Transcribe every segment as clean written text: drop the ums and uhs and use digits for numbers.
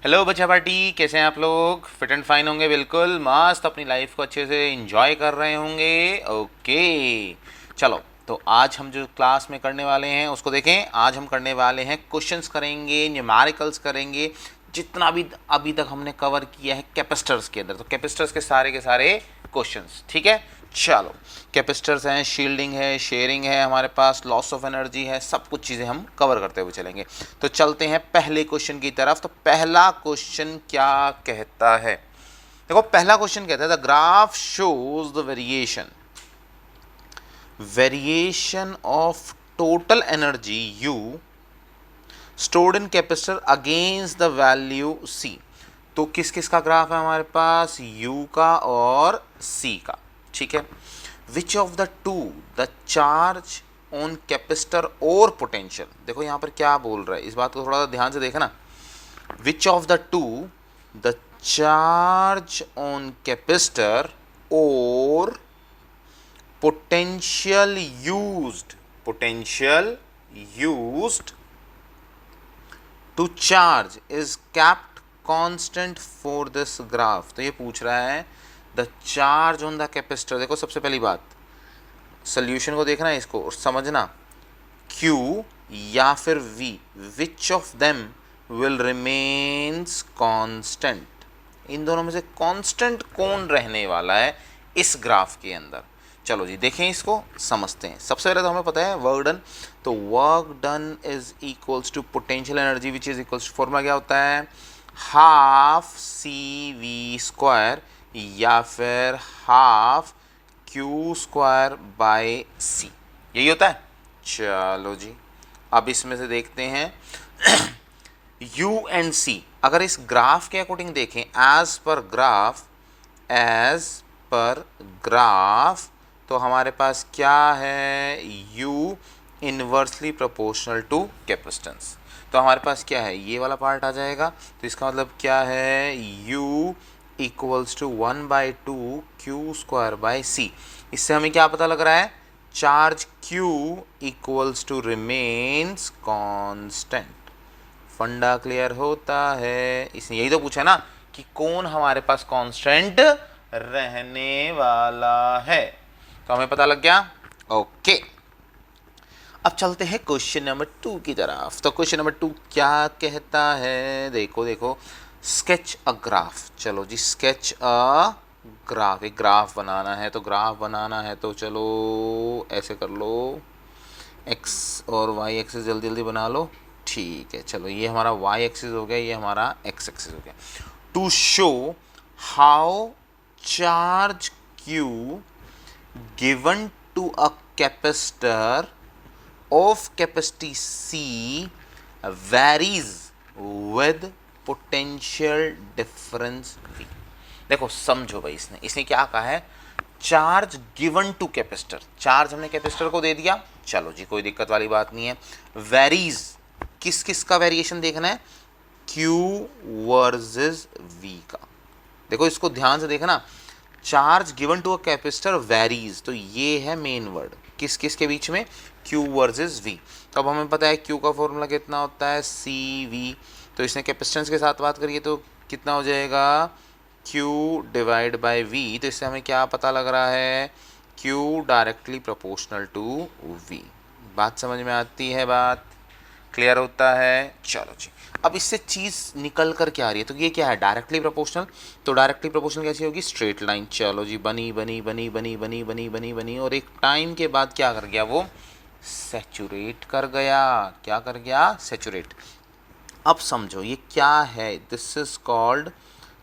Hello बच्चा party, कैसे हैं आप लोग? फिट एंड फाइन होंगे, बिल्कुल मस्त, अपनी लाइफ को अच्छे से एंजॉय कर रहे होंगे। ओके, चलो। तो आज हम जो क्लास में करने वाले हैं उसको देखें। आज हम करने वाले हैं क्वेश्चंस करेंगे, न्यूमेरिकल्स करेंगे। जितना भी अभी तक हमने कवर किया है कैपेसिटर्स के अंदर, तो कैपेसिटर्स के सारे क्वेश्चंस, ठीक है। चलो, कैपेसिटर्स हैं, शील्डिंग है, शेयरिंग है, हमारे पास लॉस ऑफ एनर्जी है, सब कुछ चीज़ें हम कवर करते हुए चलेंगे। तो चलते हैं पहले क्वेश्चन की तरफ। तो पहला क्वेश्चन क्या कहता है? देखो, पहला क्वेश्चन कहता है the graph shows the variation of total energy U stored in capacitor against the value C. तो किस किस का ग्राफ है हमारे पास? U का और C का, ठीक है। विच of the two the charge on capacitor और पोटेंशियल। देखो यहाँ पर क्या बोल रहा है, इस बात को थोड़ा सा ध्यान से देखना। Which of the two the charge on capacitor और potential used to charge is kept constant for this graph. तो ये पूछ रहा है the charge on the capacitor. देखो, सबसे पहली बात, सोल्यूशन को देखना है, इसको और समझना। Q या फिर V, which of them will remains constant. इन दोनों में से कांस्टेंट कौन रहने वाला है इस ग्राफ के अंदर? चलो जी, देखें, इसको समझते हैं। सबसे पहले तो हमें पता है वर्क डन। तो work done is equals to potential energy which is equals to, formula क्या होता है? हाफ CV² या फिर हाफ Q² बाय C, यही होता है। चलो जी, अब इसमें से देखते हैं U एंड C। अगर इस ग्राफ के अकॉर्डिंग देखें, एज पर ग्राफ, तो हमारे पास क्या है? U inversely proportional to capacitance. तो हमारे पास क्या है? ये वाला पार्ट आ जाएगा। तो इसका मतलब क्या है? U equals to 1/2 Q² by C। इससे हमें क्या पता लग रहा है? Charge Q equals to remains constant. फंडा क्लियर होता है? इसने यही तो पूछा ना कि कौन हमारे पास कांस्टेंट रहने वाला है। तो हमें पता लग गया। ओके, अब चलते हैं क्वेश्चन नंबर 2 की तरफ। तो क्वेश्चन नंबर 2 क्या कहता है? देखो देखो, स्केच अ ग्राफ। चलो जी, स्केच अ ग्राफ। एक ग्राफ बनाना है, तो ग्राफ बनाना है तो चलो ऐसे कर लो, एक्स और वाई एक्सिस जल्दी जल्दी बना लो। ठीक है, चलो ये हमारा वाई एक्सिस हो गया, ये हमारा एक्स एक्सिस हो गया। To show how charge Q given to a capacitor of capacity C varies with potential difference V। देखो समझो भाई, इसने क्या कहा है? Charge given to capacitor. Charge हमने कैपेसिटर को दे दिया, चलो जी, कोई दिक्कत वाली बात नहीं है। वेरीज, किस किस का वेरिएशन देखना है? Q वर्सेस V का। देखो, इसको ध्यान से देखना। Charge given to a capacitor varies, तो ये है मेन वर्ड। किस किस के बीच में? Q versus V। तो अब हमें पता है Q का फॉर्मूला कितना होता है? CV। तो इसने कैपेसिटेंस के साथ बात करिए तो कितना हो जाएगा? Q divide by V। तो इससे हमें क्या पता लग रहा है? Q directly proportional to V। बात समझ में आती है? बात क्लियर होता है? चलो जी, अब इससे चीज़ निकल कर क्या आ रही है? तो ये क्या है? Directly proportional. तो डायरेक्टली प्रोपोर्शनल कैसी होगी? Straight line. चलो जी, बनी बनी बनी बनी बनी बनी बनी बनी, और एक टाइम के बाद क्या कर गया? वो सैचुरेट कर गया। क्या कर गया? सैचुरेट। अब समझो ये क्या है? This is called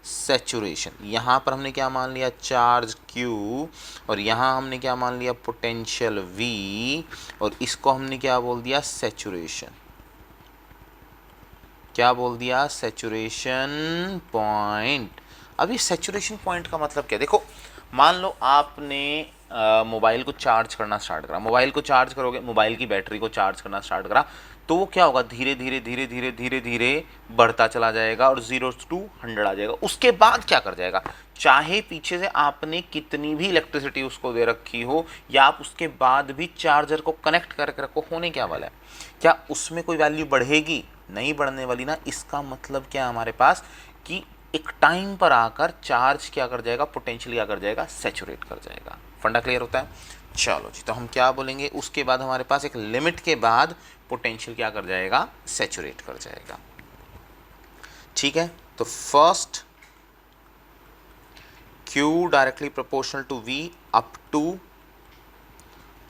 saturation. यहाँ पर हमने क्या मान लिया? चार्ज Q, और यहाँ हमने क्या मान लिया? पोटेंशियल V, और इसको हमने क्या बोल दिया? सैचुरेशन। क्या बोल दिया? Saturation point. अब ये सैचुरेशन पॉइंट का मतलब क्या? देखो, मान लो आपने मोबाइल को चार्ज करना स्टार्ट करा। मोबाइल को चार्ज करोगे, मोबाइल की बैटरी को चार्ज करना स्टार्ट करा, तो वो क्या होगा? धीरे धीरे धीरे धीरे धीरे धीरे बढ़ता चला जाएगा और 0 to 100 आ जाएगा। उसके बाद क्या कर जाएगा? चाहे पीछे से आपने कितनी भी इलेक्ट्रिसिटी उसको दे रखी हो, या आप उसके बाद भी चार्जर को कनेक्ट करके रखो, होने क्या वाला है? क्या उसमें कोई वैल्यू बढ़ेगी? नहीं बढ़ने वाली ना, इसका मतलब क्या है हमारे पास कि एक टाइम पर आकर चार्ज क्या कर जाएगा, पोटेंशियल क्या कर जाएगा, सैचुरेट कर जाएगा। फंडा क्लियर होता है? चलो जी, तो हम क्या बोलेंगे, उसके बाद हमारे पास एक लिमिट के बाद पोटेंशियल क्या कर जाएगा, सैचुरेट कर जाएगा। ठीक है, तो first Q directly proportional to V up to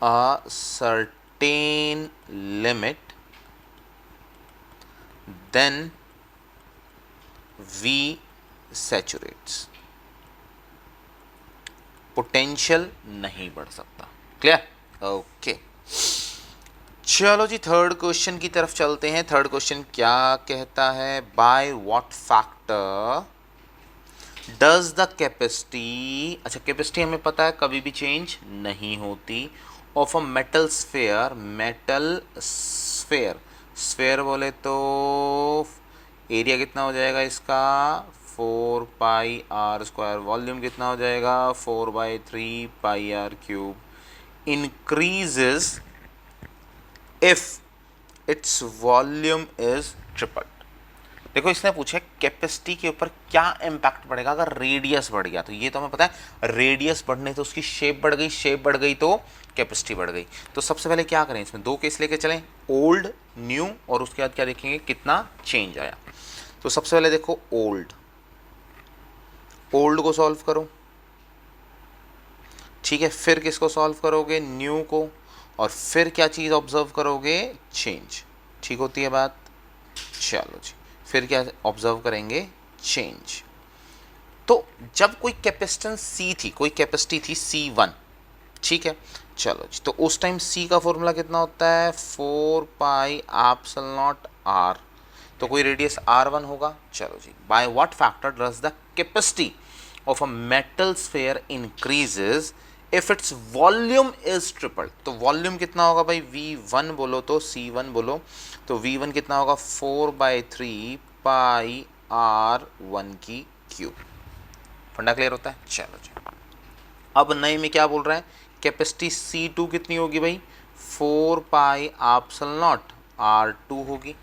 a certain limit, then V saturates, potential नहीं बढ़ सकता। क्लियर? ओके, चलो जी थर्ड क्वेश्चन की तरफ चलते हैं। थर्ड क्वेश्चन क्या कहता है, bye what factor does the capacity, अच्छा कैपेसिटी हमें पता है कभी भी चेंज नहीं होती, of a metal sphere, metal sphere, sphere बोले तो एरिया कितना हो जाएगा इसका, 4πr², वॉल्यूम कितना हो जाएगा, 4/3πr³, increases if its volume is tripled. देखो इसने पूछा कैपेसिटी के ऊपर क्या इम्पैक्ट पड़ेगा अगर रेडियस बढ़ गया, तो ये तो हमें पता है रेडियस बढ़ने तो उसकी शेप बढ़ गई, शेप बढ़ गई तो कैपेसिटी बढ़ गई। तो सबसे पहले क्या करें, इसमें दो केस लेके चलें, ओल्ड न्यू, और उसके बाद क्या देखेंगे कितना चेंज आया। तो सबसे पहले देखो ओल्ड, ओल्ड को सॉल्व करो, ठीक है, फिर किसको सॉल्व करोगे, न्यू को, और फिर क्या चीज़ ऑब्जर्व करोगे, चेंज। ठीक होती है बात? चलो जी, फिर क्या ऑब्जर्व करेंगे, चेंज। तो जब कोई कैपेसिटेंस C थी, कोई कैपेसिटी थी C1, ठीक है, चलो जी, तो उस टाइम C का फॉर्मूला कितना होता है, 4πε0r, तो कोई रेडियस R1 होगा। चलो जी, by what factor does the capacity of a metal sphere increases if its volume is triple, तो वॉल्यूम कितना होगा भाई, V1 बोलो तो C1 बोलो, तो V1 कितना होगा, 4/3πr₁³ फंडा क्लियर होता है? चलो जी, अब नए में क्या बोल रहा है, कैपेसिटी C2 कितनी होगी भाई, 4πε0r2 होगी।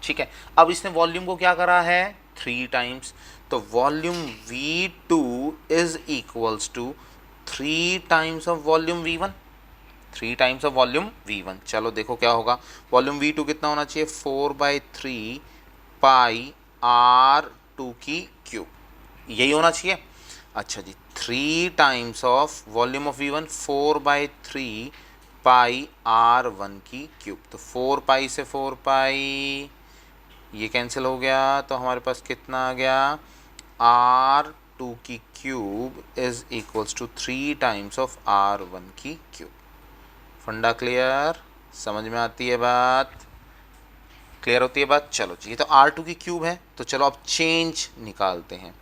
ठीक है, अब इसने वॉल्यूम को क्या करा है, 3 टाइम्स, तो volume V2 is equals to 3 times of volume V1, 3 times of volume V1। चलो देखो क्या होगा, वॉल्यूम V2 कितना होना चाहिए, 4/3πr₂, यही होना चाहिए। अच्छा जी, 3 times of volume of V1 4/3πr₁, तो 4π से 4π ये कैंसिल हो गया, तो हमारे पास कितना आ गया, r₂ is equals to 3 times of r₁। फंडा क्लियर? समझ में आती है बात? क्लियर होती है बात? चलो जी, ये तो r₂ है, तो चलो अब चेंज निकालते हैं।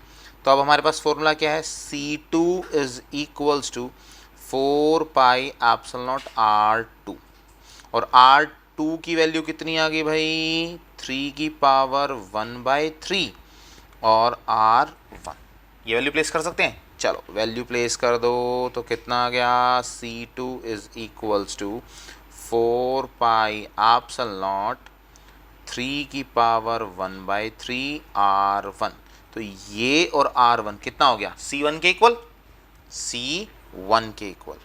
तो अब हमारे पास फॉर्मूला क्या है, C2 is equals to 4πε0r₂, और r2 की वैल्यू कितनी आ गई भाई, 3⁻₁/3 और r1, ये वैल्यू प्लेस कर सकते हैं। चलो वैल्यू प्लेस कर दो, तो कितना आ गया, C2 is equals to 4πε₁/3 r1, तो ये और r1 कितना हो गया, C1 के इक्वल, C1 के इक्वल।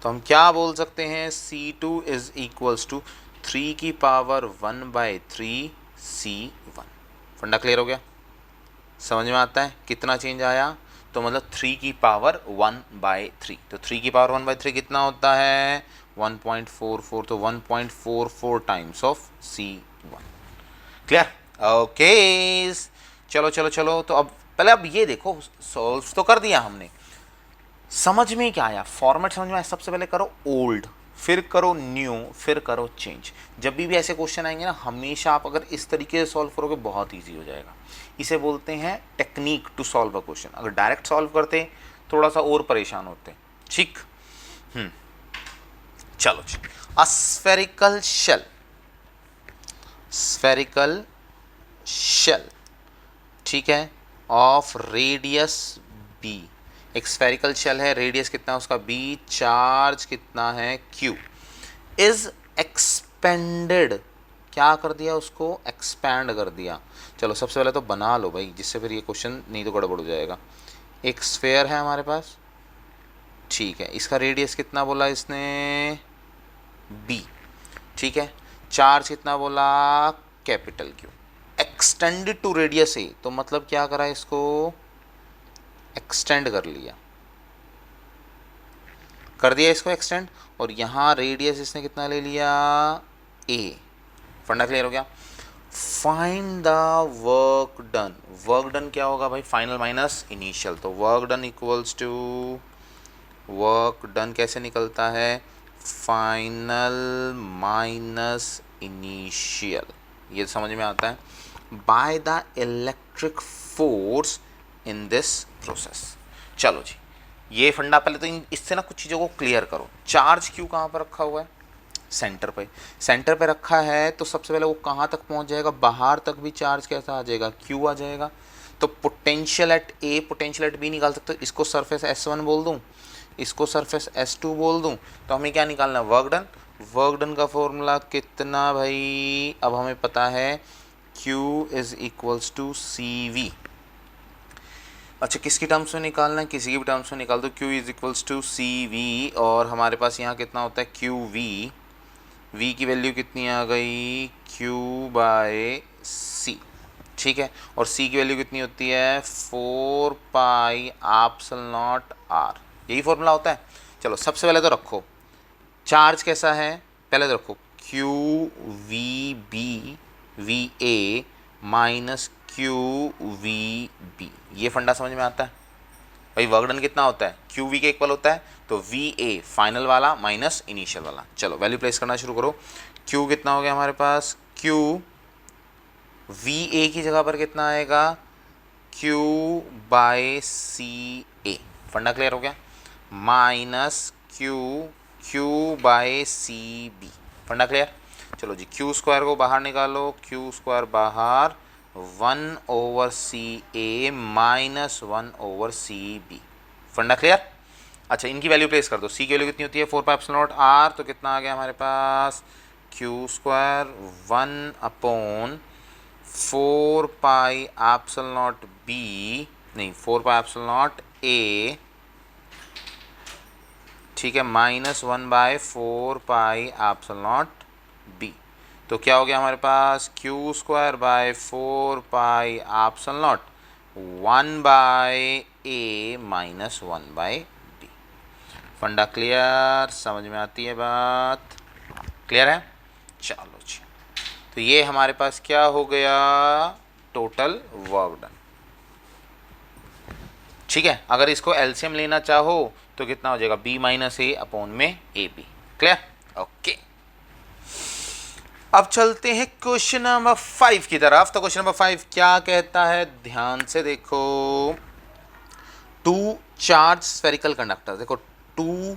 तो हम क्या बोल सकते हैं, C2 is equals to 3⁻₁/3 C1। फंडा क्लियर हो गया? समझ में आता है कितना चेंज आया, तो मतलब 3⁻₁/3, तो 3⁻₁/3 कितना होता है, 1.44, तो 1.44 times of C1। Clear? Okay, चलो चलो चलो, तो अब पहले अब ये देखो, सॉल्व तो कर दिया हमने, समझ में क्या आया, फॉर्मेट समझ में आया। सबसे पहले करो ओल्ड, फिर करो न्यू, फिर करो चेंज। जब भी ऐसे क्वेश्चन आएंगे ना, हमेशा आप अगर इस तरीके से सॉल्व करोगे बहुत इजी हो जाएगा। इसे बोलते हैं technique to solve a question. अगर डायरेक्ट सॉल्व करते थोड़ा सा और परेशान होते। ठीक, चलो जी, a spherical shell, spherical shell, ठीक है, ऑफ रेडियस b, एक स्फेरिकल शेल है, रेडियस कितना है उसका b, चार्ज कितना है q, इज एक्सपेंडेड क्या कर दिया, उसको एक्सपैंड कर दिया। चलो सबसे पहले तो बना लो भाई, जिससे फिर ये क्वेश्चन नहीं तो गड़बड़ हो जाएगा। एक स्फेयर है हमारे पास, ठीक है, इसका रेडियस कितना बोला इसने, बी, ठीक है। चार्ज कितना बोला, capital Q. Extended to radius a, तो मतलब क्या करा, इसको एक्सटेंड कर लिया, कर दिया इसको एक्सटेंड, और यहाँ रेडियस इसने कितना ले लिया, ए। फंडा क्लियर हो गया। Find the work done, work done क्या होगा भाई, फाइनल माइनस इनिशियल, तो work done equals to, work done कैसे निकलता है, फाइनल माइनस इनिशियल, ये समझ में आता है, by the electric force in this process. चलो जी, ये फंडा पहले तो इससे ना कुछ चीज़ों को क्लियर करो। चार्ज क्यू कहाँ पर रखा हुआ है, सेंटर पे, सेंटर पे रखा है, तो सबसे पहले वो कहाँ तक पहुँच जाएगा, बाहर तक भी चार्ज कैसा आ जाएगा, क्यू आ जाएगा। तो potential at A, potential at B निकाल सकते हो, इसको सरफेस S1 बोल दूँ, इसको सरफेस S2 बोल दूँ, तो हमें क्या निकालना है, वर्क डन। वर्क डन का फॉर्मूला कितना भाई, अब हमें पता है Q is equals to CV। अच्छा, किसकी टर्म्स में निकालना है, किसी की भी टर्म्स में निकाल दो, Q is equals to CV, और हमारे पास यहाँ कितना होता है QV, V की वैल्यू कितनी आ गई, Q बाय C, ठीक है, और C की वैल्यू कितनी होती है, 4 पाई एप्सिलॉन नॉट R, यही फॉर्मूला होता है। चलो सबसे पहले तो रखो चार्ज कैसा है, पहले तो रखो QVB VA माइनस QVB, ये फंडा समझ में आता है भाई। वर्क डन कितना होता है, QV के इक्वल होता है, तो VA फाइनल वाला माइनस इनिशियल वाला। चलो वैल्यू प्लेस करना शुरू करो। Q कितना हो गया हमारे पास, Q VA की जगह पर कितना आएगा, Q बाय CA, फंडा क्लियर हो गया, माइनस Q बाय CB, फंडा क्लियर। चलो जी, Q स्क्वायर को बाहर निकालो, Q स्क्वायर बाहर, 1/CA माइनस 1/CB, फंडा क्लियर। अच्छा, इनकी वैल्यू प्लेस कर दो, C की वैल्यू कितनी होती है, 4 पाई एप्सिलॉन नॉट R, तो कितना आ गया हमारे पास, Q square 1/4 pi epsilon not B, नहीं 4 पाई एप्सिलॉन नॉट A, ठीक है, minus 1/4 pi epsilon not B, तो क्या हो गया हमारे पास, Q square by 4 pi epsilon not 1/A minus 1/B। फंडा क्लियर, समझ में आती है बात, क्लियर है। चलो जी, तो ये हमारे पास क्या हो गया, टोटल वर्क डन, ठीक है। अगर इसको एलसीएम लेना चाहो तो कितना हो जाएगा, B माइनस A अपॉन में AB, क्लियर, ओके। अब चलते हैं क्वेश्चन नंबर 5 की तरफ। तो क्वेश्चन नंबर 5 क्या कहता है, ध्यान से देखो। टू चार्ज स्फेरिकल कंडक्टर, देखो टू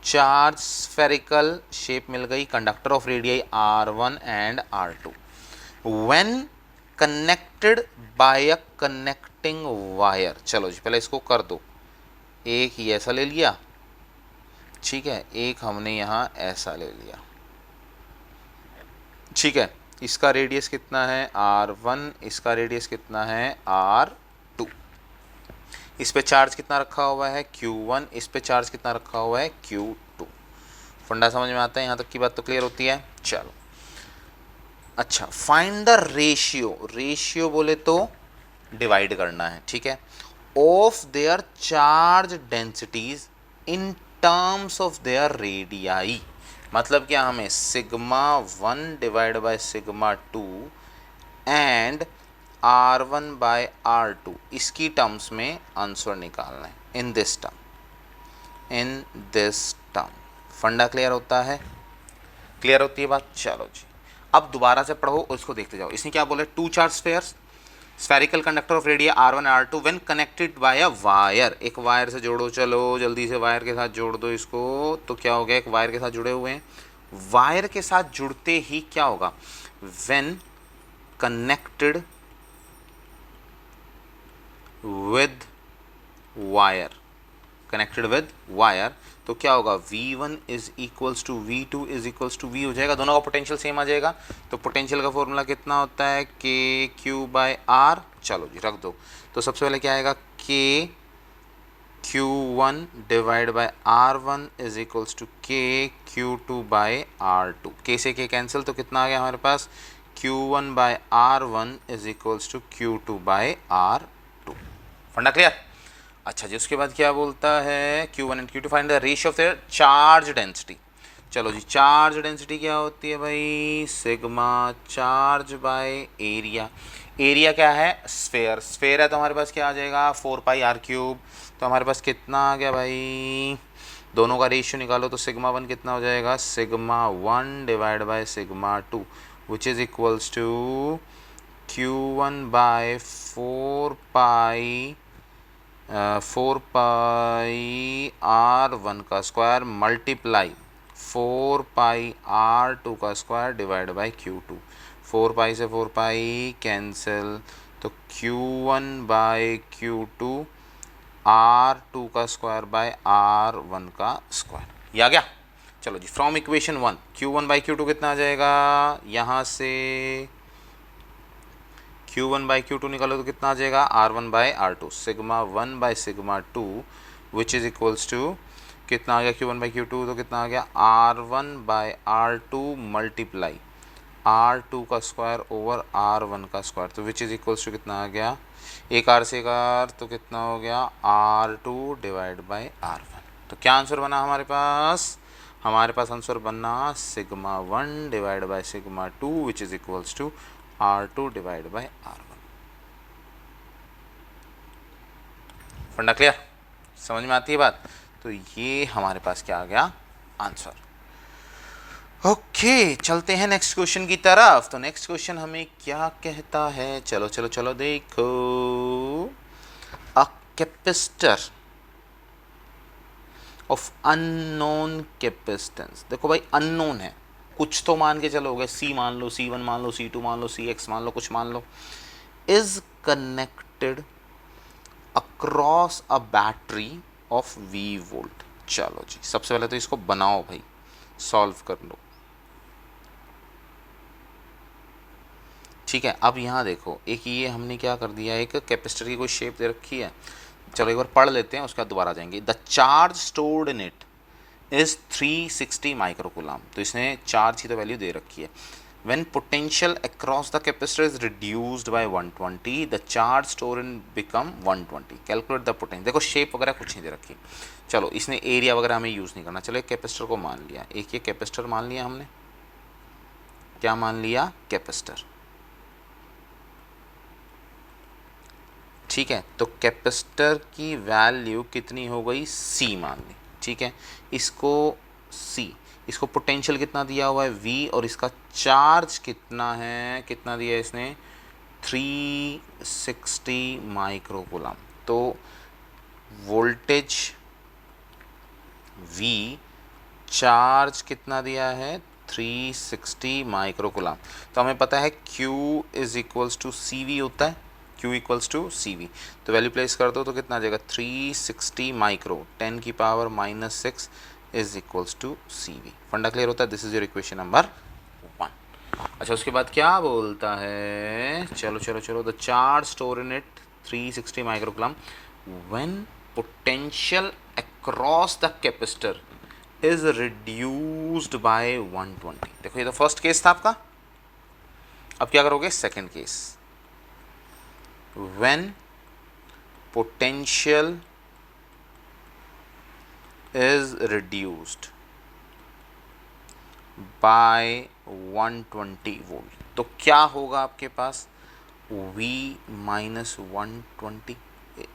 चार्ज स्फेरिकल शेप मिल गई, conductor of radii R1 and R2, when connected by a connecting wire. चलो जी, पहले इसको कर दो, एक ही ऐसा ले लिया, ठीक है, एक हमने यहाँ ऐसा ले लिया, ठीक है। इसका रेडियस कितना है R1, इसका रेडियस कितना है R2, इस पे चार्ज कितना रखा हुआ है Q1, इस पे चार्ज कितना रखा हुआ है Q2। फंडा समझ में आता है, यहाँ तक की बात तो क्लियर होती है। चलो अच्छा, फाइंड द रेशियो, रेशियो बोले तो डिवाइड करना है, ठीक है, of their charge densities in terms of their radii. मतलब क्या, हमें sigma 1 divide by sigma 2 and R1 by R2 इसकी टर्म्स में आंसर निकालना है, in this term, in this term. फंडा क्लियर होता है, क्लियर होती है बात। चलो जी, अब दोबारा से पढ़ो और इसको देखते जाओ। इसने क्या बोला, two charge spheres spherical conductor of radii R1 R2 when connected by a wire, एक वायर से जोड़ो, चलो जल्दी से वायर के साथ जोड़ दो इसको। तो क्या हो गया, एक वायर के साथ जुड़े हुए हैं, वायर के साथ जुड़ते ही क्या होगा, when connected with wire, connected with wire, तो क्या होगा V1 is equals to V2 is equals to V हो जाएगा, दोनों का पोटेंशियल सेम आ जाएगा। तो पोटेंशियल का फॉर्मूला कितना होता है KQ/R। चलो जी रख दो। तो सबसे पहले क्या आएगा KQ1 divide by R1 is equals to KQ2/R2। K से K कैंसिल, तो कितना आ गया हमारे पास Q1/R1 is equals to Q2/R2। फंडा क्लियर। अच्छा जी, उसके बाद क्या बोलता है Q1 and Q2 find the ratio of their charge density. चलो जी, चार्ज डेंसिटी क्या होती है भाई, sigma charge by area. Area क्या है, स्फेयर, स्फेयर है तो हमारे पास क्या आ जाएगा 4πr³। तो हमारे पास कितना आ गया भाई, दोनों का रेशियो निकालो तो सिग्मा 1 कितना हो जाएगा, sigma 1 divide by sigma 2 which is equals to Q1/4πr1 का स्क्वायर मल्टीप्लाई 4πr2 का स्क्वायर डिवाइड बाय Q2। 4π से 4π कैंसिल, तो Q1/Q2 R2 का स्क्वायर बाय R1 का स्क्वायर। ये आ गया। चलो जी, फ्रॉम इक्वेशन 1 Q1/Q2 कितना आ जाएगा, यहाँ से Q1/Q2 निकालो तो कितना आ जाएगा R1/R2, sigma 1/σ2 which is equals to कितना आ गया Q1/Q2, तो कितना आ गया R1/R2 मल्टीप्लाई R2 का स्क्वायर ओवर R1 का स्क्वायर, तो विच इज इक्वल्स टू कितना आ गया, एक R से एक R, तो कितना हो गया R2 डिवाइड बाय R1। तो क्या आंसर बना हमारे पास, हमारे पास आंसर बना sigma 1 divide by sigma 2 which is equals to R2 divide by R1। फंडा क्लियर, समझ में आती है बात। तो ये हमारे पास क्या आ गया आंसर। ओके, चलते हैं नेक्स्ट क्वेश्चन की तरफ। तो नेक्स्ट क्वेश्चन हमें क्या कहता है, चलो चलो चलो देखो। A capacitor of unknown capacitance, देखो भाई अननोन है, कुछ तो मान के चलोगे, C मान लो, C1 मान लो, C2 मान लो, CX मान लो, कुछ मान लो, is connected across a battery of V volt. चलो जी, सबसे पहले तो इसको बनाओ भाई, सॉल्व कर लो। ठीक है, अब यहाँ देखो, एक ये हमने क्या कर दिया, एक कैपेसिटर की कोई शेप दे रखी है, चलो एक बार पढ़ लेते हैं, उसके बाद दोबारा जाएंगे। The charge stored in it is 360 microcoulomb. तो इसने चार्ज की तो वैल्यू दे रखी है। When potential across the capacitor is reduced by 120 the charge store in become 120। Calculate the potential. देखो शेप वगैरह कुछ नहीं दे रखी, चलो इसने एरिया वगैरह हमें यूज़ नहीं करना। चलो एक कैपेसिटर को मान लिया, एक ये कैपेसिटर मान लिया हमने, क्या मान लिया, कैपेसिटर। ठीक है, तो कैपेसिटर की वैल्यू कितनी हो गई, C मान ली। ठीक है, इसको C, इसको पोटेंशियल कितना दिया हुआ है V, और इसका चार्ज कितना है, कितना दिया है इसने 360 माइक्रोकूलम। तो वोल्टेज V, चार्ज कितना दिया है 360 माइक्रोकूलम। तो हमें पता है Q is equals to CV होता है, Q इक्वल्स टू CV। तो वैल्यू प्लेस कर दो तो कितना आ जाएगा 360 माइक्रो 10 की power -6 is equals to CV। फंडा क्लियर होता है। This is your equation number 1। अच्छा, उसके बाद क्या बोलता है, चलो चलो चलो, the charge store in it 360 microcoulomb when potential across the capacitor is reduced by 120। देखो ये तो फर्स्ट केस था आपका, अब क्या करोगे, second case. when potential is reduced by 120 volt, तो क्या होगा आपके पास V minus 120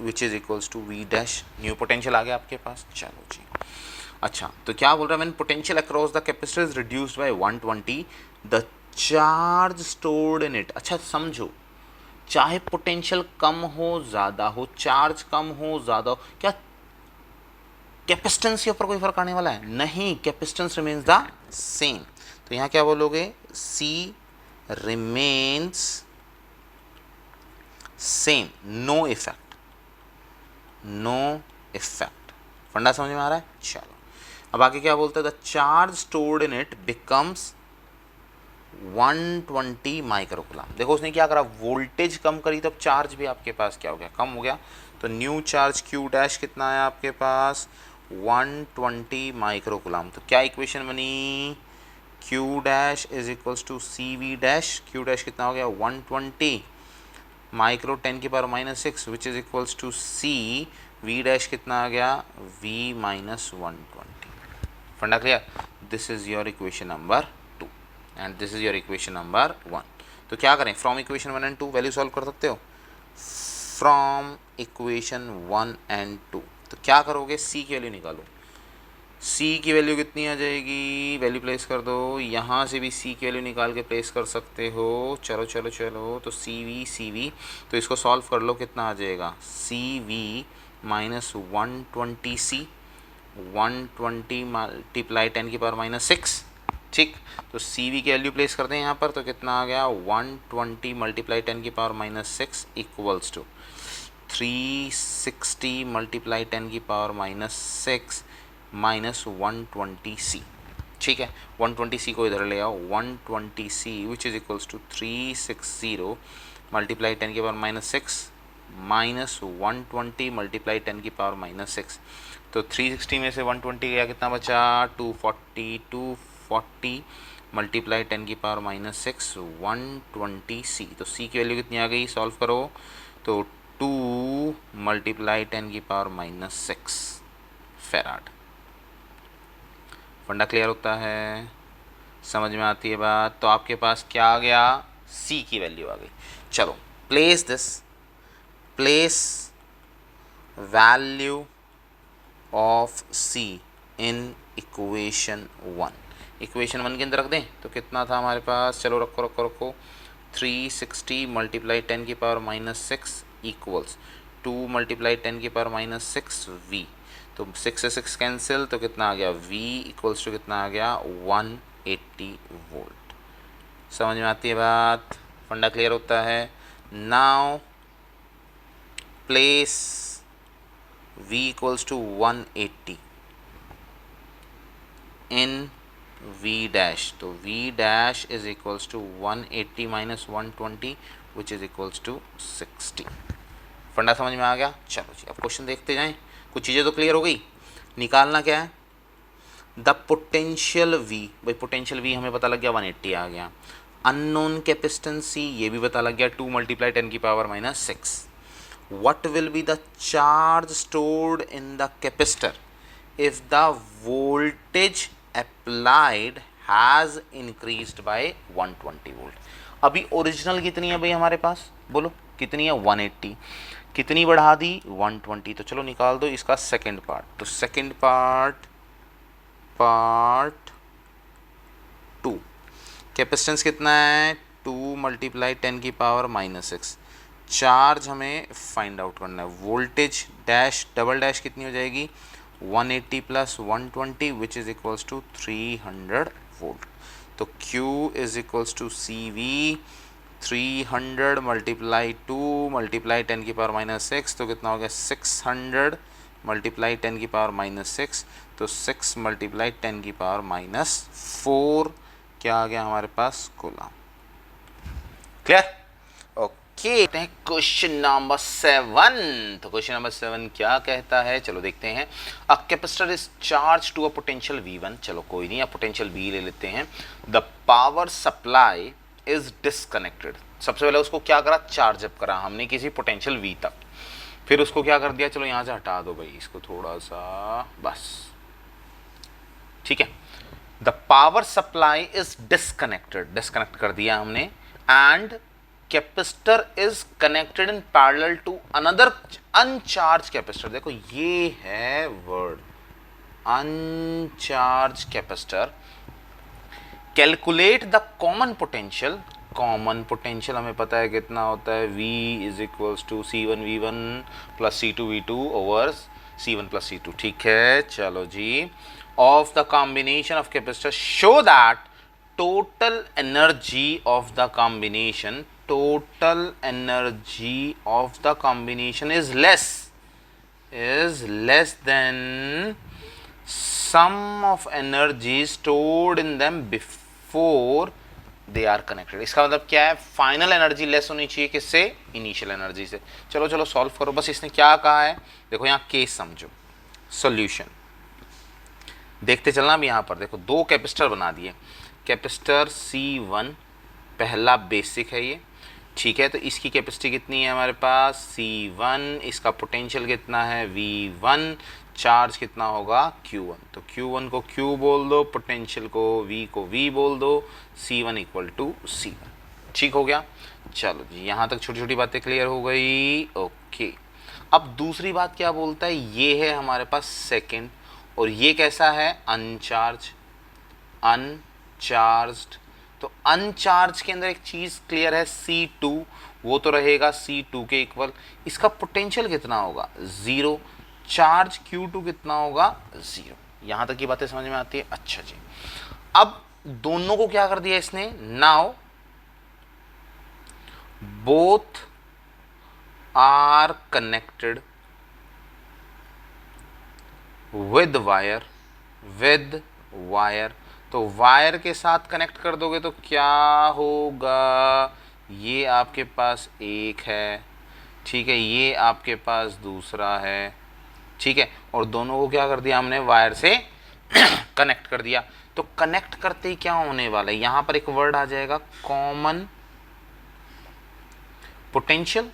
which is equals to V dash. New potential आ गया आपके पास। चलो जी, अच्छा तो क्या बोल रहा है, when potential across the capacitor is reduced by 120 the charge stored in it. अच्छा समझो, चाहे पोटेंशियल कम हो ज़्यादा हो, चार्ज कम हो ज़्यादा हो, क्या कैपेसिटेंस के ऊपर कोई फर्क आने वाला है, नहीं, कैपेसिटेंस रिमेन्स द सेम। तो यहाँ क्या बोलोगे, C remains same, no effect, no effect. फंडा समझ में आ रहा है? चलो अब आगे क्या बोलते हैं, the charge stored in it becomes 120 microcoulomb. देखो उसने क्या करा, वोल्टेज कम करी तब चार्ज भी आपके पास क्या हो गया, कम हो गया। तो न्यू चार्ज क्यू डैश कितना आया आपके पास, 120 माइक्रोकुलाम। तो क्या इक्वेशन बनी, Q dash is equals to C V dash, Q dash कितना हो गया 120 माइक्रो 10 की power -6 which is equals to C V dash कितना आ गया v माइनस 120। फंडा clear? This is your equation number 2 and this is your equation number 1। तो क्या करें, from equation 1 and 2 value solve कर सकते हो, फ्रॉम इक्वेशन 1 एंड 2। तो क्या करोगे, c की वैल्यू निकालो, c की वैल्यू कितनी आ जाएगी, वैल्यू प्लेस कर दो, यहाँ से भी c की वैल्यू निकाल के प्लेस कर सकते हो। चलो चलो चलो, तो सी वी, तो इसको सॉल्व कर लो, कितना आ जाएगा, सी वी माइनस 120 120 मल्टीप्लाई 10 की पावर -6, ठीक। तो सी वी की वैल्यू प्लेस करते हैं यहाँ पर, तो कितना आ गया 120 मल्टीप्लाई 10 की पावर -6 इक्वल्स टू 360 मल्टीप्लाई 10 की पावर -6 माइनस 120c, ठीक है। 120c को इधर ले आओ, 120c which is equals to 360 multiply 10 की पावर -6 माइनस 120 मल्टीप्लाई 10 की पावर -6। तो 360 में से 120 गया, कितना बचा 240, 240 मल्टीप्लाई 10 की पावर -6 120c। तो c की वैल्यू कितनी आ गई, सॉल्व करो, तो 2 मल्टीप्लाई 10 की पावर -6 फेराड। फंडा क्लियर होता है, समझ में आती है बात? तो आपके पास क्या आ गया, c की वैल्यू आ गई। चलो place this, place value of c in equation 1। Equation 1 के अंदर रख दें, तो कितना था हमारे पास, चलो रखो रखो रखो, 360 मल्टीप्लाई 10 की पावर -6 इक्वल्स 2 मल्टीप्लाई 10 की पावर -6 v। तो 6 से 6 कैंसिल, तो कितना आ गया v इक्वल्स टू कितना आ गया 180 वोल्ट। समझ में आती है बात? फंडा क्लियर होता है? Now place v equals to 180 in v dash, तो v dash is equals to 180 minus 120 which is equals to 60। फंडा समझ में आ गया? चलो जी अब क्वेश्चन देखते जाएं, कुछ चीज़ें तो क्लियर हो गई। निकालना क्या है, द पोटेंशियल v, भाई पोटेंशियल v हमें पता लग गया 180 आ गया, अननोन कैपेसिटेंस c ये भी पता लग गया 2 मल्टीप्लाई 10 की power -6। what will be the charge stored in the capacitor if the voltage applied has increased by 120 volt। अभी ओरिजिनल कितनी है भाई हमारे पास, बोलो कितनी है 180, कितनी बढ़ा दी 120। तो चलो निकाल दो इसका सेकंड पार्ट। तो सेकंड पार्ट 2, कैपेसिटेंस कितना है 2 मल्टीप्लाई 10 की पावर -6। चार्ज हमें फाइंड आउट करना है, वोल्टेज डैश डबल डैश कितनी हो जाएगी 180 plus 120 which is equals to 300 volt. तो Q is equals to C V 300 multiply 2 multiply 10 की पावर -6, तो कितना हो गया 600 मल्टीप्लाई 10 की पावर -6, तो 6 मल्टीप्लाई 10 की पावर -4 क्या आ गया हमारे पास coulomb. Clear? Okay, question number 7। तो क्वेश्चन नंबर 7 क्या कहता है, चलो देखते हैं। A capacitor is charge to a potential V1, चलो कोई नहीं, अब पोटेंशियल V ले लेते हैं। The power supply is disconnected, सबसे पहले उसको क्या करा, चार्ज अप करा हमने किसी पोटेंशियल V तक, फिर उसको क्या कर दिया, चलो यहाँ से हटा दो भाई इसको थोड़ा सा, बस ठीक है। The power supply is disconnected, disconnect कर दिया हमने, and capacitor is connected in parallel to another uncharge capacitor. देखो ये है word uncharge capacitor. Calculate the common potential, common potential हमें पता है कितना होता है, V is equals to C1V1 plus C2V2 over C1 plus C2, ठीक है। चलो जी, of the combination of capacitor show that total energy of the combination, total energy of the combination is less, is less than sum of energy stored in them before they are connected. इसका मतलब क्या है, final energy less होनी चाहिए किससे, initial energy से। चलो चलो सॉल्व करो, बस इसने क्या कहा है देखो, यहाँ केस समझो, सॉल्यूशन देखते चलना। भी यहाँ पर देखो दो कैपेसिटर बना दिए, कैपेसिटर C1 पहला बेसिक है ये, ठीक है। तो इसकी कैपेसिटी कितनी है हमारे पास C1, इसका पोटेंशियल कितना है V1, चार्ज कितना होगा Q1। तो Q1 को Q बोल दो, पोटेंशियल को V बोल दो, C1 इक्वल टू C1। ठीक हो गया। चलो जी यहाँ तक छोटी छोटी बातें क्लियर हो गई। ओके, अब दूसरी बात क्या बोलता है, ये है हमारे पास सेकंड, और ये कैसा है अनचार्ज, अनचार्ज्ड। तो अनचार्ज के अंदर एक चीज़ क्लियर है C2, वो तो रहेगा C2 के इक्वल। इसका पोटेंशियल कितना होगा 0, चार्ज Q2 कितना होगा 0। यहाँ तक की बातें समझ में आती है। अच्छा जी, अब दोनों को क्या कर दिया इसने, now both are connected with wire, तो वायर के साथ कनेक्ट कर दोगे तो क्या होगा, ये आपके पास एक है, ठीक है, ये आपके पास दूसरा है, ठीक है, और दोनों को क्या कर दिया हमने, वायर से कनेक्ट कर दिया। तो कनेक्ट करते ही क्या होने वाला है, यहाँ पर एक वर्ड आ जाएगा कॉमन पोटेंशियल।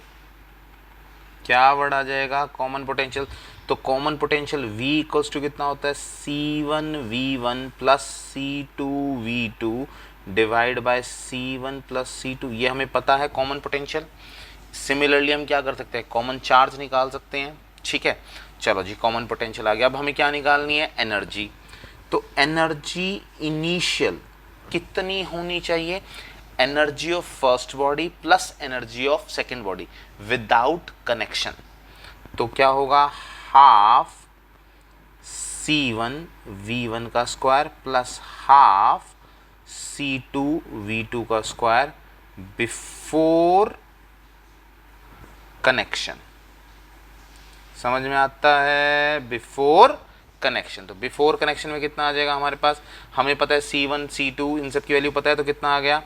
क्या वर्ड आ जाएगा, कॉमन पोटेंशियल। तो common potential V equals to कितना होता है C1V1 plus C2V2 divide by C1 plus C2, ये हमें पता है कॉमन पोटेंशियल। सिमिलरली हम क्या कर सकते हैं, कॉमन चार्ज निकाल सकते हैं, ठीक है। चलो जी कॉमन पोटेंशियल आ गया। अब हमें क्या निकालनी है, एनर्जी। तो एनर्जी इनिशियल कितनी होनी चाहिए, energy of first body plus energy of second body without connection. तो क्या होगा, हाफ C1V1 का स्क्वायर प्लस हाफ C2V2 का स्क्वायर बिफोर कनेक्शन। समझ में आता है, बिफोर कनेक्शन। तो बिफोर कनेक्शन में कितना आ जाएगा हमारे पास, हमें पता है C1 C2 इन सब की वैल्यू पता है, तो कितना आ गया,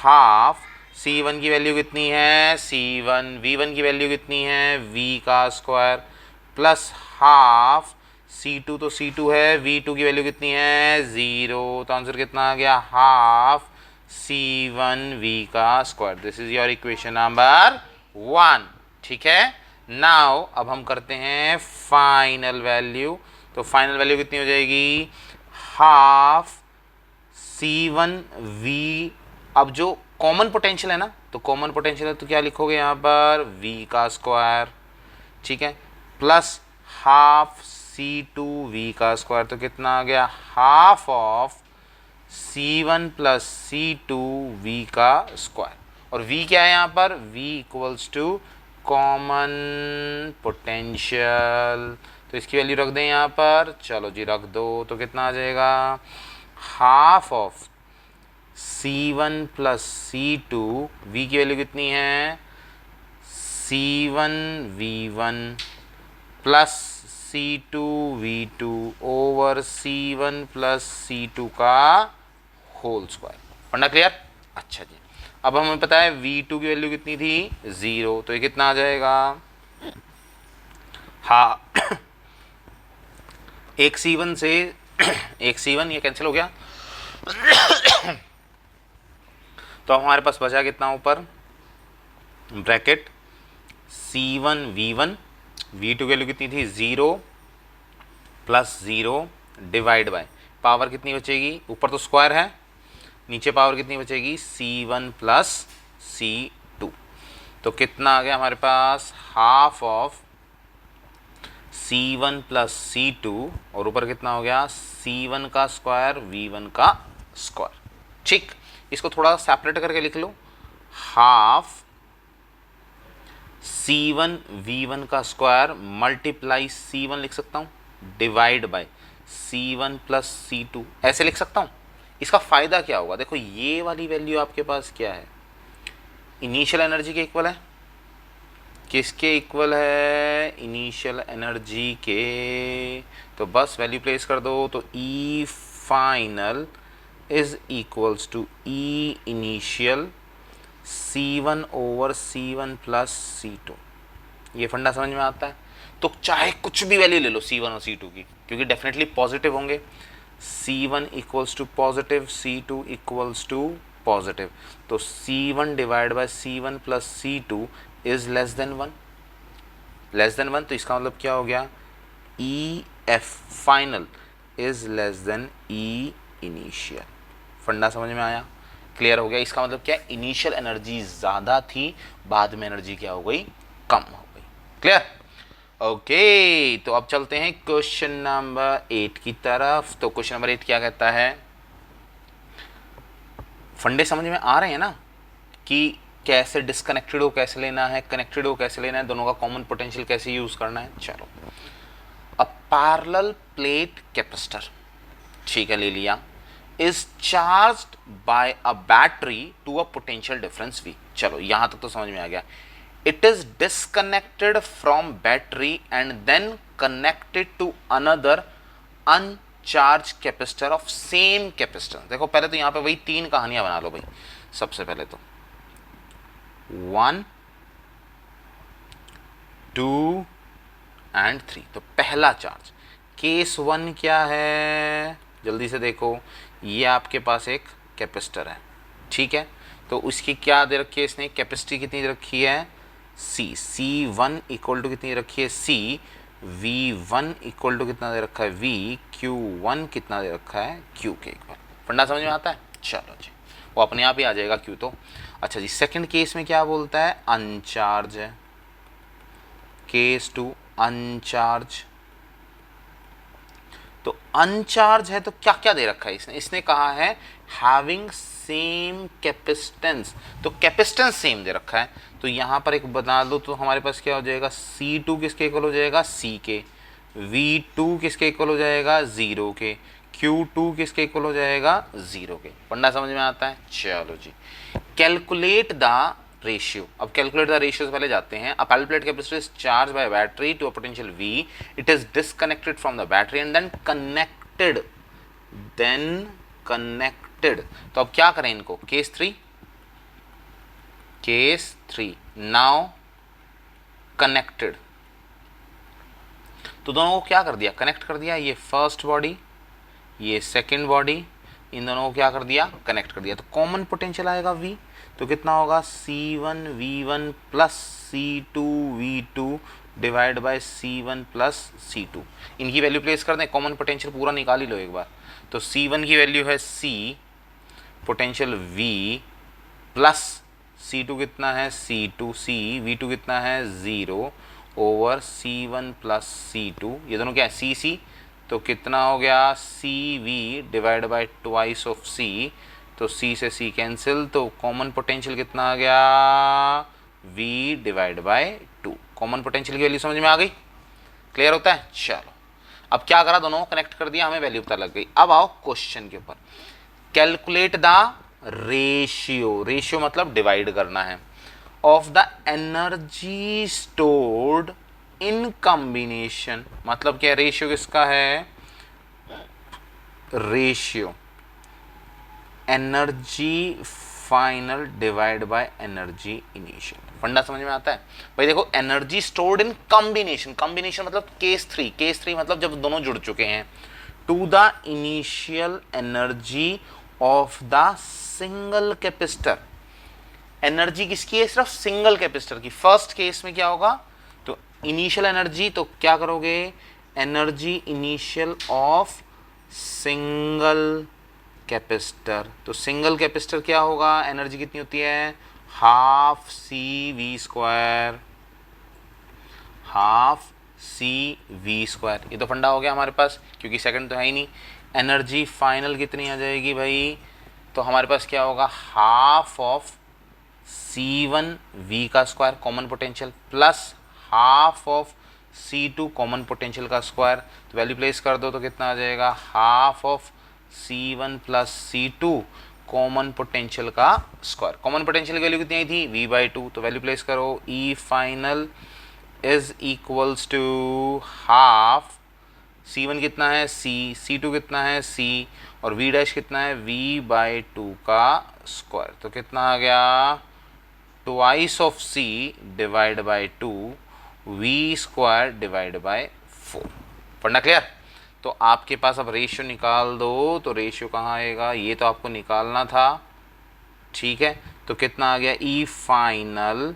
हाफ C1 की वैल्यू कितनी है C1, V1 की वैल्यू कितनी है V का स्क्वायर प्लस हाफ C2, तो C2 है, V2 की वैल्यू कितनी है 0, तो आंसर कितना आ गया, हाफ C1V का square. This is your equation number 1, ठीक है। नाउ अब हम करते हैं फाइनल वैल्यू। तो फाइनल वैल्यू कितनी हो जाएगी, हाफ C1V, अब जो कॉमन पोटेंशियल है ना, तो कॉमन पोटेंशियल है तो क्या लिखोगे यहाँ पर V का स्क्वायर, ठीक है, प्लस हाफ C2V का स्क्वायर, तो कितना आ गया, half of C1 plus C2V का स्क्वायर। और V क्या है यहाँ पर, V equals to common potential, तो इसकी वैल्यू रख दें यहाँ पर। चलो जी रख दो, तो कितना आ जाएगा, half of C1 plus C2, V की वैल्यू कितनी है C1V1 plus C2V2 over C1 plus C2 का होल स्क्वायर। पढ़ना क्लियर। अच्छा जी, अब हमें पता है V2 की वैल्यू कितनी थी 0, तो ये कितना आ जाएगा, हाँ एक C1 से एक C1 ये कैंसिल हो गया तो हमारे पास बचा कितना ऊपर, ब्रैकेट C1V1, V2 की वैल्यू कितनी थी 0 प्लस 0 डिवाइड बाय, पावर कितनी बचेगी, ऊपर तो स्क्वायर है, नीचे पावर कितनी बचेगी C1 प्लस C2, तो कितना आ गया हमारे पास, half of C1 plus C2 और ऊपर कितना हो गया C1 का स्क्वायर V1 का स्क्वायर। ठीक, इसको थोड़ा सेपरेट करके लिख लो, हाफ C1 V1 का स्क्वायर मल्टीप्लाई C1 लिख सकता हूँ divide by C1 plus C2, ऐसे लिख सकता हूँ। इसका फ़ायदा क्या होगा, देखो ये वाली वैल्यू आपके पास क्या है, इनिशियल एनर्जी के इक्वल है, किसके इक्वल है, इनिशियल एनर्जी के। तो बस वैल्यू प्लेस कर दो, तो E final is equals to E initial C1 over C1 plus C2। ये फंडा समझ में आता है। तो चाहे कुछ भी वैल्यू ले लो C1 और C2 की, क्योंकि डेफिनेटली पॉजिटिव होंगे। C1 equals to positive, C2 equals to positive, तो C1 divide by C1 plus C2 is less than 1, less than 1। तो इसका मतलब क्या हो गया, E F final is less than E initial. फंडा समझ में आया, क्लियर हो गया। इसका मतलब क्या, इनिशियल एनर्जी ज़्यादा थी, बाद में एनर्जी क्या हो गई, कम हो गई। Clear, okay. तो अब चलते हैं क्वेश्चन नंबर 8 की तरफ। तो क्वेश्चन नंबर 8 क्या कहता है, फंडे समझ में आ रहे हैं ना, कि कैसे डिस्कनेक्टेड हो कैसे लेना है, कनेक्टेड हो कैसे लेना है, दोनों का कॉमन पोटेंशियल कैसे यूज करना है। चलो, अ पैरेलल प्लेट कैपेसिटर, ठीक है, ले लिया, is charged by a battery to a potential difference V। चलो यहां तक तो समझ में आ गया। It is disconnected from battery and then connected to another uncharge capacitor of same capacitance. देखो पहले तो यहां पे वही 3 कहानियां बना लो भाई। सबसे पहले तो 1, 2 एंड 3। तो पहला चार्ज, केस 1 क्या है, जल्दी से देखो, ये आपके पास एक कैपेसिटर है, ठीक है। तो उसकी क्या दे रखी है इसने, कैपेसिटी कितनी दे रखी है, C1 इक्वल टू कितनी रखी है, C, V1 इक्वल टू कितना दे रखा है, V, Q1 कितना दे रखा है, Q के इक्वल। फंडा समझ में आता है। चलो जी, वो अपने आप ही आ जाएगा Q तो। अच्छा जी, सेकंड केस में क्या बोलता है, अनचार्ज है, केस 2 अनचार्ज। तो अनचार्ज है तो क्या क्या दे रखा है इसने, इसने कहा है हैविंग सेम कैपेसिटेंस, तो कैपेसिटेंस सेम दे रखा है। तो यहां पर एक बता दो, तो हमारे पास क्या हो जाएगा, C2 किसके इक्वल हो जाएगा, C के, V2 किसके इक्वल हो जाएगा, 0 के, Q2 किसके इक्वल हो जाएगा, 0 के। फंडा समझ में आता है। चलो जी, कैलकुलेट द रेशियो। अब कैलकुलेट द रेशियो से पहले जाते हैं। A parallel plate capacitor is charge by battery to a potential V, it is disconnected from the battery and then connected. तो अब क्या करें इनको, केस 3 नाउ कनेक्टेड। तो दोनों को क्या कर दिया, कनेक्ट कर दिया। ये फर्स्ट बॉडी, ये सेकंड बॉडी, इन दोनों को क्या कर दिया, कनेक्ट कर दिया। तो कॉमन पोटेंशियल आएगा V, तो कितना होगा, C1 V1 plus C2 V2 divide by C1 plus C2। इनकी वैल्यू प्लेस कर दें, कॉमन पोटेंशियल पूरा निकाल ही लो एक बार। तो C1 की वैल्यू है C, potential V, plus C2 कितना है, C2 C, V2 कितना है 0 ओवर C1 प्लस C2, ये दोनों क्या है C, तो कितना हो गया, CV divide by twice of C, तो C से C कैंसिल, तो कॉमन पोटेंशियल कितना आ गया, V divide by 2। Common potential की वैल्यू समझ में आ गई, क्लियर होता है। चलो, अब क्या करा, दोनों को कनेक्ट कर दिया, हमें वैल्यू पता लग गई। अब आओ क्वेश्चन के ऊपर, कैलकुलेट द रेशियो, रेशियो मतलब डिवाइड करना है, of the energy stored in combination. मतलब क्या, रेशियो किसका है, ratio energy final divide by energy initial. फंडा समझ में आता है भाई। देखो, energy stored in combination, combination मतलब केस 3 मतलब जब दोनों जुड़ चुके हैं, to the initial energy of the single capacitor. Energy किसकी है, सिर्फ सिंगल कैपेसिटर की। फर्स्ट केस में क्या होगा, तो इनिशियल एनर्जी, तो क्या करोगे, energy initial of single capacitor. तो सिंगल कैपेसिटर क्या होगा, एनर्जी कितनी होती है, हाफ CV²। ये तो फंडा हो गया हमारे पास, क्योंकि सेकंड तो है ही नहीं। एनर्जी फाइनल कितनी आ जाएगी भाई, तो हमारे पास क्या होगा, हाफ ऑफ C1V का square common potential plus half of C2 common potential का स्क्वायर। तो वैल्यू प्लेस कर दो, तो कितना आ जाएगा, half of C1 plus C2 common potential का स्क्वायर। कॉमन पोटेंशियल की वैल्यू कितनी आई थी, v/2, तो वैल्यू प्लेस करो, E final is equals to half, C1 कितना है C, C2 कितना है C, और V डैश कितना है v/2 का स्क्वायर। तो कितना आ गया, twice of C divide by 2 v square divide by 4। पढ़ना क्लियर। तो आपके पास अब रेशियो निकाल दो, तो रेशियो कहाँ आएगा, ये तो आपको निकालना था, ठीक है। तो कितना आ गया, E final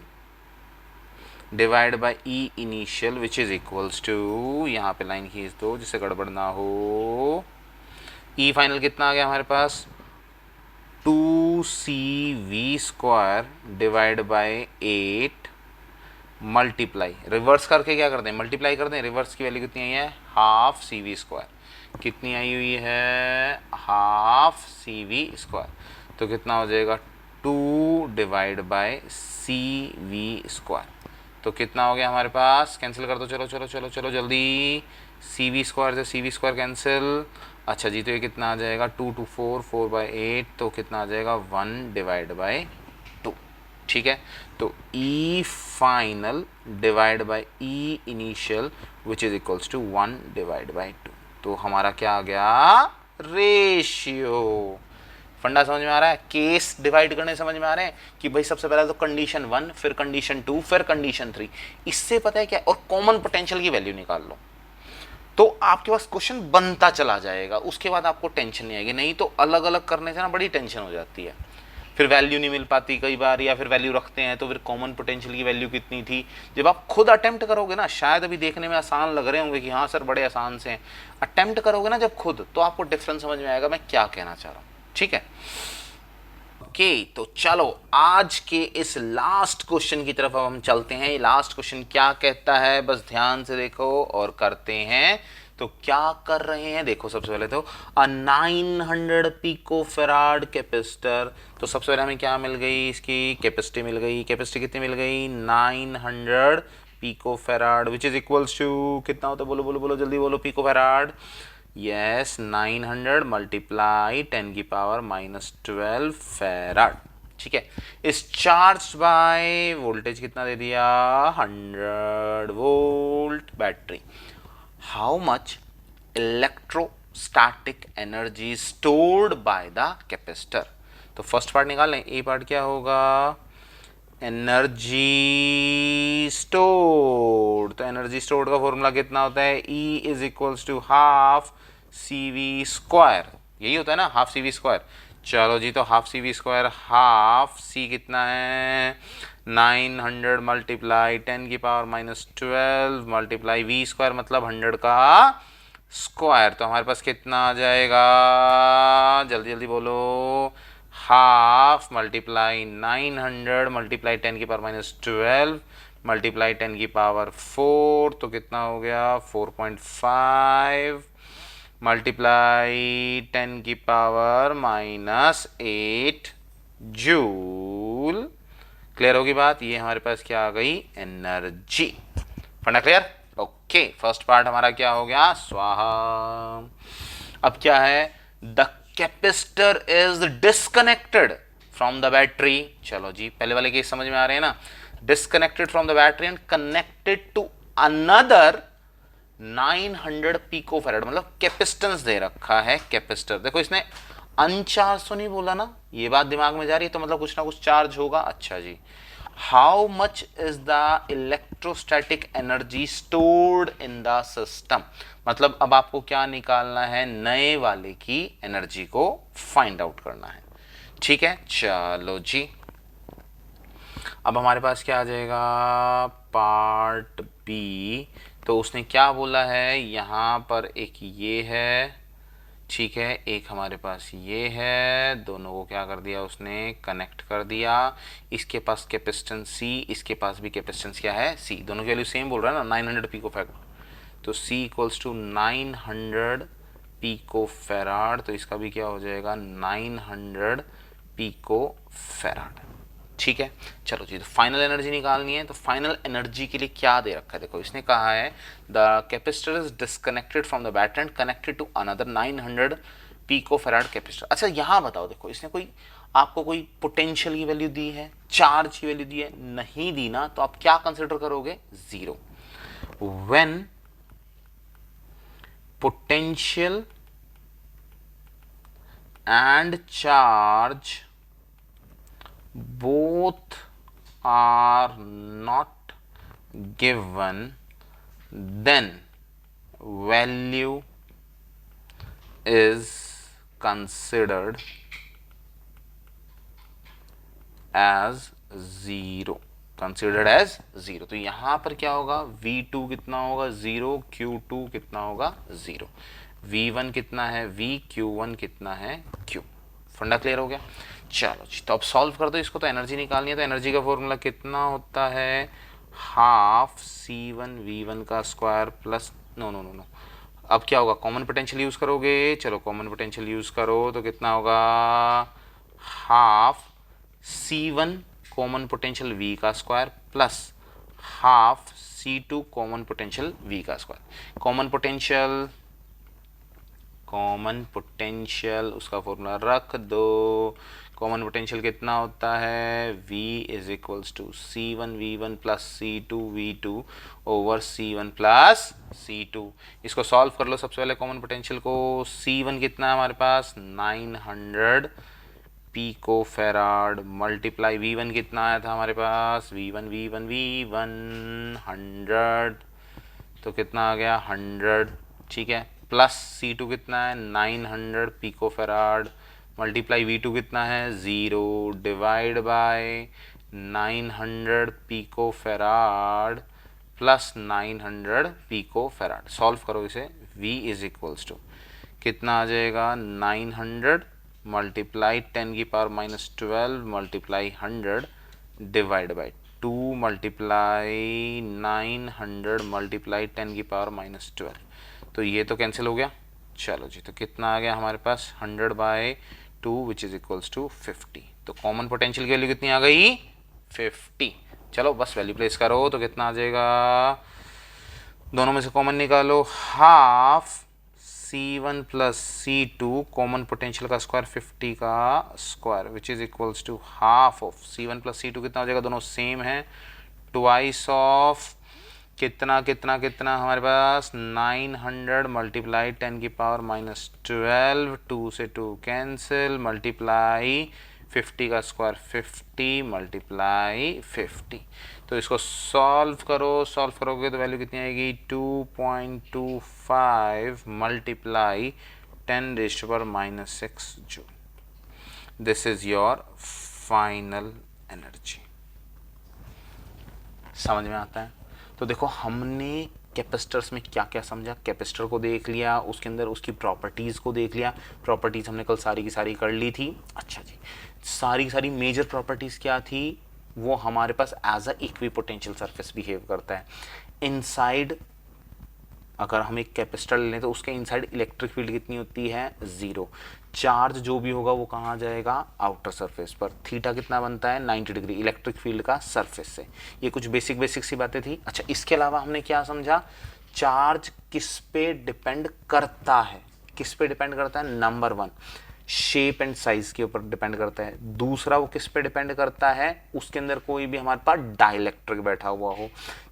divide by E initial which is equals to, यहाँ पे लाइन खींच दो जिससे गड़बड़ ना हो। ई फाइनल कितना आ गया हमारे पास, 2CV square divide by 8 multiply, reverse करके क्या करते हैं, मल्टीप्लाई करते हैं, रिवर्स की वैल्यू कितनी आई है, हाफ CV स्क्वायर, कितनी आई हुई है, हाफ CV स्क्वायर। तो कितना हो जाएगा, 2 डिवाइड बाई CV स्क्वायर। तो कितना हो गया हमारे पास, कैंसिल कर दो, चलो चलो चलो चलो जल्दी, CV स्क्वायर से CV स्क्वायर कैंसिल। अच्छा जी, तो ये कितना आ जाएगा, 2 2 4 4/8, तो कितना आ जाएगा 1 डिवाइड बाई 2, ठीक है। तो E final divide by E initial which is equals to 1 divide by 2। तो हमारा क्या आ गया, रेशियो। फंडा समझ में आ रहा है, केस डिवाइड करने समझ में आ रहे हैं कि भाई सबसे पहले तो कंडीशन 1, फिर कंडीशन 2, फिर कंडीशन 3, इससे पता है क्या, और कॉमन पोटेंशियल की वैल्यू निकाल लो, तो आपके पास क्वेश्चन बनता चला जाएगा, उसके बाद आपको टेंशन नहीं आएगी। नहीं तो अलग अलग करने से ना बड़ी टेंशन हो जाती है, फिर वैल्यू नहीं मिल पाती कई बार, या फिर वैल्यू रखते हैं तो फिर कॉमन पोटेंशियल की वैल्यू कितनी थी। जब आप खुद अटेम्प्ट करोगे ना, शायद अभी देखने में आसान लग रहे होंगे कि हाँ सर बड़े आसान से हैं, अटेम्प्ट करोगे ना जब खुद, तो आपको डिफरेंस समझ में आएगा मैं क्या कहना चाह रहा हूँ, ठीक है। ओके, तो चलो आज के इस लास्ट क्वेश्चन की तरफ अब हम चलते हैं। लास्ट क्वेश्चन क्या कहता है, बस ध्यान से देखो और करते हैं। तो क्या कर रहे हैं, देखो सबसे पहले तो 900 पिको फेराड कैपेसिटर। तो सबसे पहले हमें क्या मिल गई, इसकी कैपेसिटी मिल गई। कैपेसिटी कितनी मिल गई, 900 pico farad which is equals to कितना होता है, बोलो बोलो बोलो जल्दी बोलो, पिको फेराड, यस 900 मल्टीप्लाई 10 की पावर -12 फेराड, ठीक है। इस चार्ज बाय वोल्टेज कितना दे दिया, 100 volt battery. How much electrostatic energy stored by the capacitor. तो फर्स्ट पार्ट निकाल लें, ए पार्ट क्या होगा, एनर्जी स्टोर्ड। तो एनर्जी स्टोर्ड का फॉर्मूला कितना होता है, E is equals to half CV square, यही होता है ना, हाफ CV स्क्वायर। चलो जी, तो half CV square, half C कितना है 900 मल्टीप्लाई 10 की पावर -12 मल्टीप्लाई V स्क्वायर मतलब 100 का स्क्वायर। तो हमारे पास कितना आ जाएगा, जल्दी जल्दी बोलो, हाफ मल्टीप्लाई 900 मल्टीप्लाई 10 की पावर -12 मल्टीप्लाई 10 की पावर 4, तो कितना हो गया 4.5 मल्टीप्लाई 10 की पावर -8 जूल। क्लियर होगी बात, ये हमारे पास क्या आ गई, एनर्जी। फंडा क्लियर, ओके। फर्स्ट पार्ट हमारा क्या हो गया, स्वाहा। अब क्या है, the capacitor is disconnected from the battery. चलो जी, पहले वाले केस समझ में आ रहे हैं ना, disconnected from the battery and connected to another 900 pico farad, मतलब कैपेसिटेंस दे रखा है। कैपेसिटर देखो, इसने अनचार्ज तो नहीं बोला ना, ये बात दिमाग में जा रही है, तो मतलब कुछ ना कुछ चार्ज होगा। अच्छा जी, how much is the electrostatic energy stored in the system, मतलब अब आपको क्या निकालना है, नए वाले की एनर्जी को फाइंड आउट करना है, ठीक है। चलो जी, अब हमारे पास क्या आ जाएगा, पार्ट बी। तो उसने क्या बोला है, यहाँ पर एक ये है, ठीक है, एक हमारे पास ये है, दोनों को क्या कर दिया उसने, कनेक्ट कर दिया। इसके पास कैपेसिटेंस C, इसके पास भी कैपेसिटेंस क्या है C, दोनों की वैल्यू सेम बोल रहा है ना, 900 पिको फेराड। तो C equals to 900 pico farad, तो इसका भी क्या हो जाएगा 900 पिको फेराड, ठीक है। चलो जी, तो फाइनल एनर्जी निकालनी है। तो फाइनल एनर्जी के लिए क्या दे रखा है, देखो इसने कहा है the capacitor is disconnected from the battery and connected to another 900 pico farad capacitor. अच्छा यहाँ बताओ, देखो इसने कोई आपको कोई पोटेंशियल की वैल्यू दी है, चार्ज की वैल्यू दी है, नहीं दी ना, तो आप क्या कंसिडर करोगे, zero. When potential and charge both are not given, then value is considered as zero, considered as zero। तो यहां पर क्या होगा, V2 कितना होगा जीरो, Q2 कितना होगा जीरो, V1 कितना है V, Q1 कितना है Q। फंडा क्लियर हो गया। चलो जी, तो अब सॉल्व कर दो इसको। तो एनर्जी निकालनी है, तो एनर्जी का फॉर्मूला कितना होता है, हाफ C1V1 का स्क्वायर प्लस नो, अब क्या होगा, कॉमन पोटेंशियल यूज करोगे। चलो कॉमन पोटेंशियल यूज करो तो कितना होगा, half C1 common potential V का square plus half C2 common potential V का स्क्वायर। कॉमन पोटेंशियल उसका फॉर्मूला रख दो। कॉमन पोटेंशियल कितना होता है, V is equals to C1V1 plus C2V2 over C1 plus C2। इसको सॉल्व कर लो। सबसे पहले कॉमन पोटेंशियल को, C1 कितना है हमारे पास 900 पिको फेराड मल्टीप्लाई V1 कितना आया था हमारे पास, V1 100, तो कितना आ गया 100, ठीक है, प्लस C2 कितना है 900 पिको फेराड मल्टीप्लाई V2 कितना है 0 divide by 900 pico farad plus 900 pico farad. Solve करो इसे, V इज इक्वल्स टू कितना आ जाएगा 900 मल्टीप्लाई 10 की power minus 12 multiply 100 divide by 2 multiply 900 multiply 10 की पावर माइनस 12। तो ये तो कैंसिल हो गया। चलो जी, तो कितना आ गया हमारे पास 100 by 2 which is equals to 50। तो कॉमन पोटेंशियल की वैल्यू कितनी आ गई 50। चलो बस वैल्यू प्लेस करो तो कितना आ जाएगा, दोनों में से कॉमन निकालो, half C1 plus C2 common potential का स्क्वायर 50 का square which is equals to half of C1 plus C2 कितना हो जाएगा, दोनों सेम है, ट्वाइस ऑफ कितना कितना कितना हमारे पास 900 मल्टीप्लाई 10 की पावर माइनस 12, 2 से 2 कैंसिल, मल्टीप्लाई 50 का स्क्वायर 50 मल्टीप्लाई 50। तो इसको सॉल्व करो, सॉल्व करोगे तो वैल्यू कितनी आएगी 2.25 multiply 10 raise to power minus 6 joule. This is your final energy. समझ में आता है? तो देखो हमने कैपेसिटर्स में क्या क्या समझा, कैपेसिटर को देख लिया, उसके अंदर उसकी प्रॉपर्टीज़ को देख लिया। प्रॉपर्टीज़ हमने कल सारी की सारी कर ली थी। अच्छा जी, सारी की सारी मेजर प्रॉपर्टीज़ क्या थी, वो हमारे पास as a equipotential surface behave करता है। इनसाइड अगर हम एक कैपेसिटर ले लें तो उसके इनसाइड इलेक्ट्रिक फील्ड कितनी होती है, जीरो। चार्ज जो भी होगा वो कहाँ जाएगा, आउटर सरफेस पर। थीटा कितना बनता है 90 डिग्री इलेक्ट्रिक फील्ड का सरफेस से। ये कुछ बेसिक सी बातें थी। अच्छा, इसके अलावा हमने क्या समझा, चार्ज किस पे डिपेंड करता है, किस पे डिपेंड करता है, नंबर 1 शेप एंड साइज के ऊपर डिपेंड करता है। दूसरा वो किस पे डिपेंड करता है, उसके अंदर कोई भी हमारे पास डाइलेक्ट्रिक बैठा हुआ हो।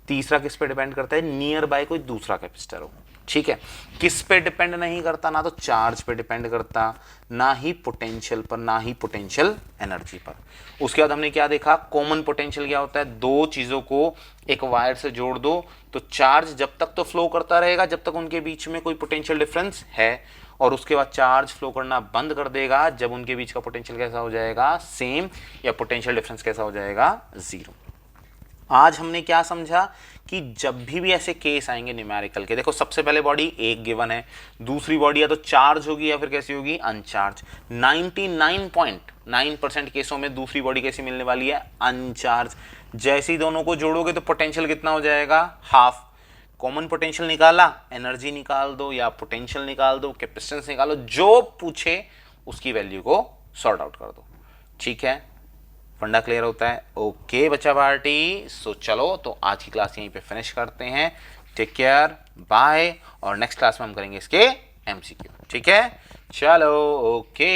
तीसरा किस पे डिपेंड करता है, नियर बाय कोई दूसरा कैपेसिटर हो। ठीक है, किस पे डिपेंड नहीं करता, ना तो चार्ज पे डिपेंड करता, ना ही पोटेंशियल पर, ना ही पोटेंशियल एनर्जी पर। उसके बाद हमने क्या देखा, कॉमन पोटेंशियल क्या होता है, दो चीजों को एक वायर से जोड़ दो तो चार्ज जब तक तो फ्लो करता रहेगा जब तक उनके बीच में कोई पोटेंशियल डिफरेंस है, और उसके बाद चार्ज फ्लो करना बंद कर देगा जब उनके बीच का पोटेंशियल कैसा हो जाएगा, सेम, या पोटेंशियल डिफरेंस कैसा हो जाएगा, जीरो। आज हमने क्या समझा कि जब भी ऐसे केस आएंगे न्यूमेरिकल के, देखो सबसे पहले बॉडी एक गिवन है, दूसरी बॉडी या तो चार्ज होगी या फिर कैसी होगी, अनचार्ज। 99.9% केसों में दूसरी बॉडी कैसी मिलने वाली है, अनचार्ज। जैसे ही दोनों को जोड़ोगे तो पोटेंशियल कितना हो जाएगा, हाफ। कॉमन पोटेंशियल निकाला, एनर्जी निकाल दो या पोटेंशियल निकाल दो, कैपेसिटेंस निकालो, जो पूछे उसकी वैल्यू को सॉर्ट आउट कर दो। ठीक है, फंडा क्लियर होता है? ओके बच्चा पार्टी, सो चलो तो आज की क्लास यहीं पे फिनिश करते हैं। टेक केयर, बाय, और नेक्स्ट क्लास में हम करेंगे इसके एमसीक्यू। ठीक है, चलो ओके।